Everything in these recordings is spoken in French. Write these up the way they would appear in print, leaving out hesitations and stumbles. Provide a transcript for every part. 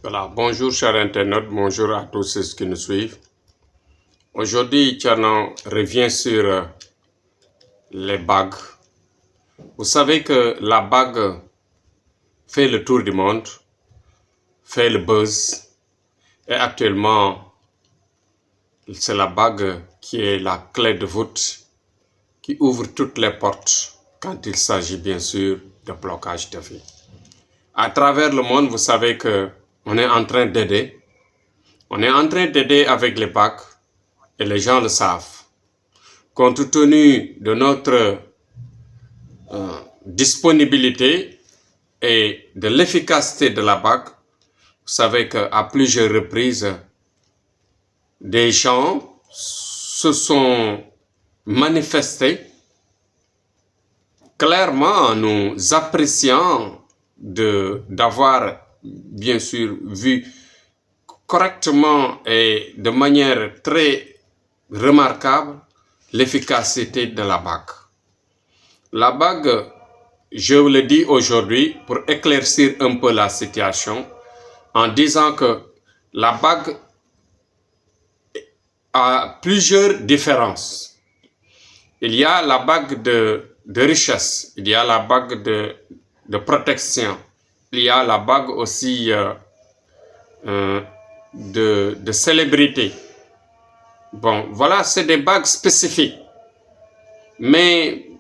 Voilà, bonjour chers internautes, bonjour à tous ceux qui nous suivent. Aujourd'hui, Thierno revient sur les bagues. Vous savez que la bague fait le tour du monde, fait le buzz. Et actuellement, c'est la bague qui est la clé de voûte, qui ouvre toutes les portes quand il s'agit bien sûr de blocage de vie. À travers le monde, vous savez que on est en train d'aider. On est en train d'aider avec les bagues et les gens le savent. Compte tenu de notre disponibilité et de l'efficacité de la bague, vous savez qu'à plusieurs reprises, des gens se sont manifestés clairement en nous appréciant d'avoir bien sûr vu correctement et de manière très remarquable l'efficacité de la bague. La bague, je vous le dis aujourd'hui pour éclaircir un peu la situation en disant que la bague a plusieurs différences. Il y a la bague de richesse, il y a la bague de protection, il y a la bague aussi de célébrité. Bon, voilà, c'est des bagues spécifiques. Mais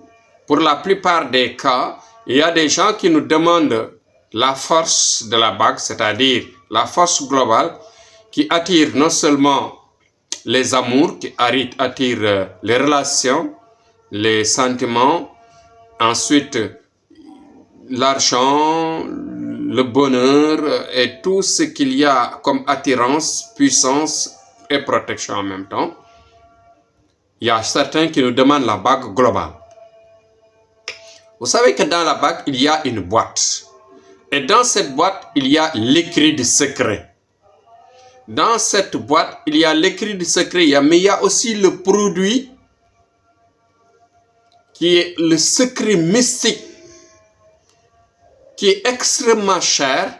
pour la plupart des cas, il y a des gens qui nous demandent la force de la bague, c'est-à-dire la force globale qui attire non seulement les amours, qui attire les relations, les sentiments, ensuite l'argent, le bonheur et tout ce qu'il y a comme attirance, puissance et protection en même temps. Il y a certains qui nous demandent la bague globale. Vous savez que dans la bague, il y a une boîte. Et dans cette boîte, il y a l'écrit du secret. Dans cette boîte, il y a l'écrit du secret, mais il y a aussi le produit qui est le secret mystique, qui est extrêmement cher,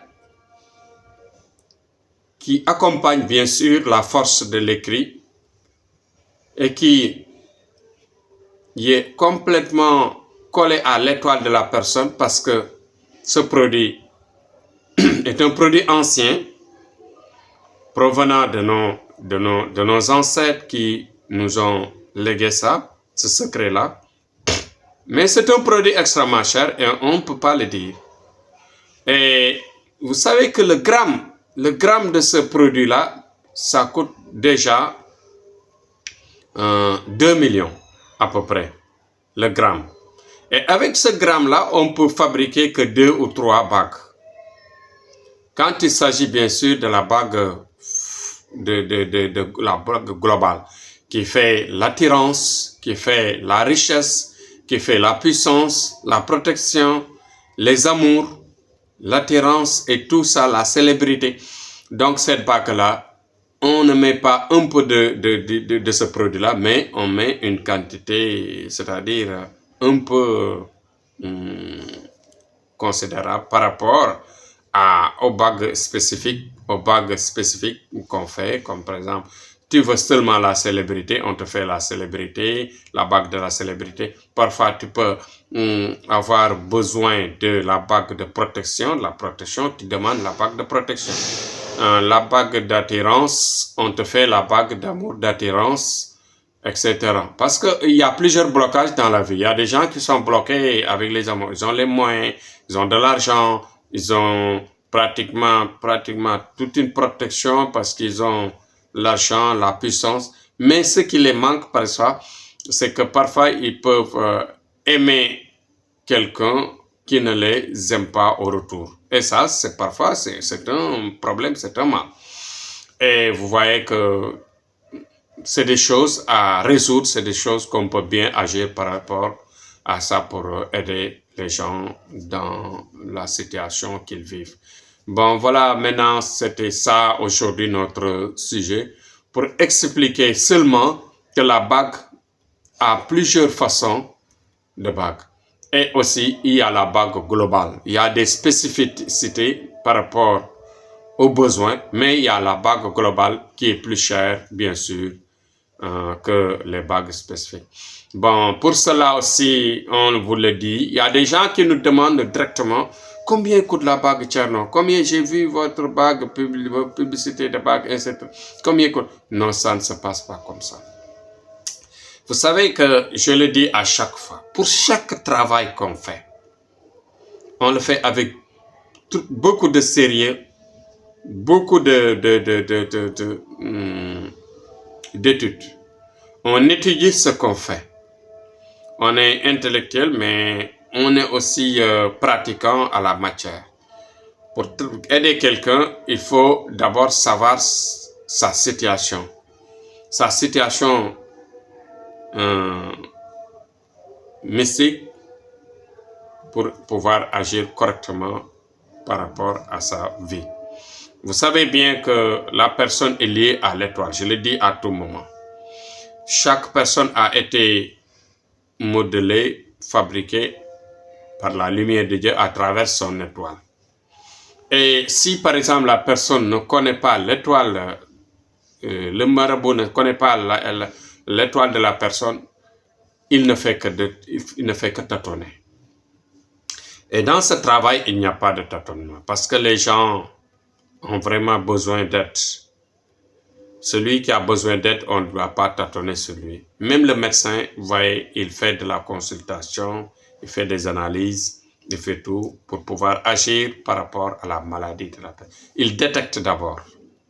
qui accompagne bien sûr la force de l'écrit et qui est complètement collé à l'étoile de la personne parce que ce produit est un produit ancien provenant de nos ancêtres qui nous ont légué ça, ce secret-là. Mais c'est un produit extrêmement cher et on ne peut pas le dire. Et vous savez que le gramme de ce produit-là, ça coûte déjà 2 millions à peu près, le gramme. Et avec ce gramme-là, on peut fabriquer que 2 ou 3 bagues. Quand il s'agit bien sûr de la bague de la bague globale, qui fait l'attirance, qui fait la richesse, qui fait la puissance, la protection, les amours, l'attirance et tout ça, la célébrité. Donc cette bague-là, on ne met pas un peu de ce produit-là, mais on met une quantité, c'est-à-dire un peu considérable par rapport aux bagues spécifiques qu'on fait, comme par exemple, tu veux seulement la célébrité, on te fait la célébrité, la bague de la célébrité. Parfois, tu peux avoir besoin de la bague de protection, tu demandes la bague de protection. La bague d'attirance, on te fait la bague d'amour, d'attirance, etc. Parce qu'il y a plusieurs blocages dans la vie. Il y a des gens qui sont bloqués avec les amours. Ils ont les moyens, ils ont de l'argent, ils ont pratiquement toute une protection parce qu'ils ont l'argent, la puissance. Mais ce qui les manque parfois, c'est que parfois ils peuvent aimer quelqu'un qui ne les aime pas au retour. Et ça, c'est parfois, c'est un problème, c'est un mal. Et vous voyez que c'est des choses à résoudre, c'est des choses qu'on peut bien agir par rapport à ça pour aider les gens dans la situation qu'ils vivent. Bon, voilà, maintenant, c'était ça aujourd'hui notre sujet pour expliquer seulement que la bague a plusieurs façons de bague. Et aussi, il y a la bague globale. Il y a des spécificités par rapport aux besoins, mais il y a la bague globale qui est plus chère, bien sûr, que les bagues spécifiques. Bon, pour cela aussi, on vous le dit, il y a des gens qui nous demandent directement combien coûte la bague Tcherno, combien j'ai vu votre bague, publicité de bague, etc. Combien coûte? Non, ça ne se passe pas comme ça. Vous savez que je le dis à chaque fois, pour chaque travail qu'on fait, on le fait avec beaucoup de sérieux, beaucoup d'études. On étudie ce qu'on fait. On est intellectuel, mais on est aussi pratiquant à la matière. Pour aider quelqu'un, il faut d'abord savoir sa situation. Sa situation mystique pour pouvoir agir correctement par rapport à sa vie. Vous savez bien que la personne est liée à l'étoile. Je le dis à tout moment. Chaque personne a été modelée, fabriquée par la lumière de Dieu à travers son étoile. Et si par exemple la personne ne connaît pas l'étoile, le marabout ne connaît pas l'étoile de la personne, il ne fait que tâtonner. Et dans ce travail, il n'y a pas de tâtonnement parce que les gens ont vraiment besoin d'aide. Celui qui a besoin d'aide, on ne doit pas tâtonner sur lui. Même le médecin, vous voyez, il fait de la consultation, il fait des analyses, il fait tout pour pouvoir agir par rapport à la maladie de la personne. Il détecte d'abord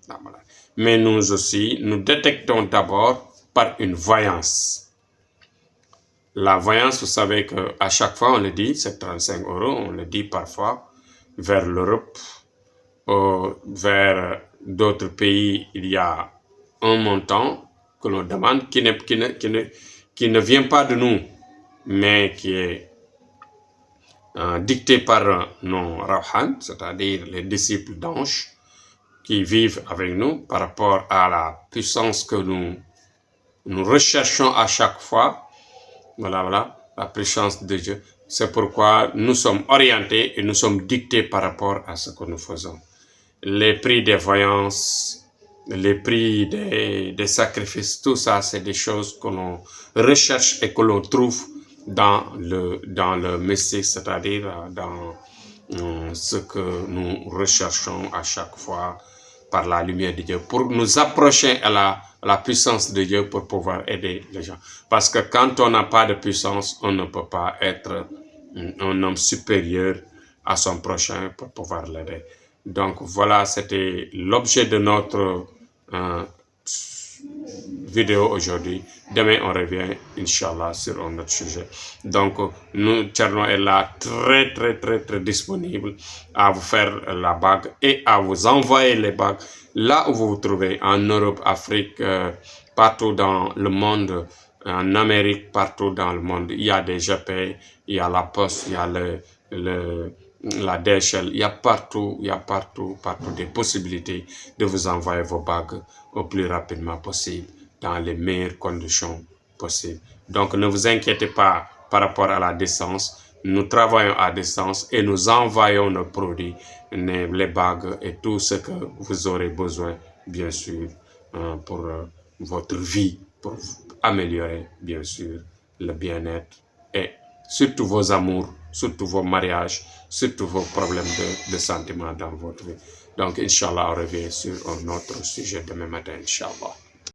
la maladie. Mais nous aussi, nous détectons d'abord par une voyance. La voyance, vous savez qu'à chaque fois, on le dit, c'est 35 €, on le dit parfois, vers l'Europe, vers d'autres pays, il y a un montant que l'on demande qui ne vient pas de nous, mais qui est dicté par nos rawhan, c'est-à-dire les disciples d'anges qui vivent avec nous par rapport à la puissance que nous recherchons à chaque fois. Voilà, la puissance de Dieu. C'est pourquoi nous sommes orientés et nous sommes dictés par rapport à ce que nous faisons. Les prix des voyances, les prix des sacrifices, tout ça, c'est des choses que l'on recherche et que l'on trouve dans le mystique, c'est-à-dire dans ce que nous recherchons à chaque fois par la lumière de Dieu, pour nous approcher à la puissance de Dieu pour pouvoir aider les gens. Parce que quand on n'a pas de puissance, on ne peut pas être un homme supérieur à son prochain pour pouvoir l'aider. Donc voilà, c'était l'objet de notre vidéo aujourd'hui. Demain, on revient, Inch'Allah, sur un autre sujet. Donc, nous, Tcherno est là, très disponible à vous faire la bague et à vous envoyer les bagues là où vous vous trouvez, en Europe, Afrique, partout dans le monde, en Amérique, partout dans le monde. Il y a des GP, il y a la Poste, il y a la DHL, il y a partout des possibilités de vous envoyer vos bagues au plus rapidement possible, dans les meilleures conditions possibles. Donc ne vous inquiétez pas par rapport à la distance, nous travaillons à distance et nous envoyons nos produits, les bagues et tout ce que vous aurez besoin, bien sûr, pour votre vie, pour améliorer, bien sûr, le bien-être et surtout vos amours, surtout vos mariages, surtout vos problèmes de sentiments dans votre vie. Donc, Inch'Allah, on revient sur un autre sujet demain matin, Inch'Allah.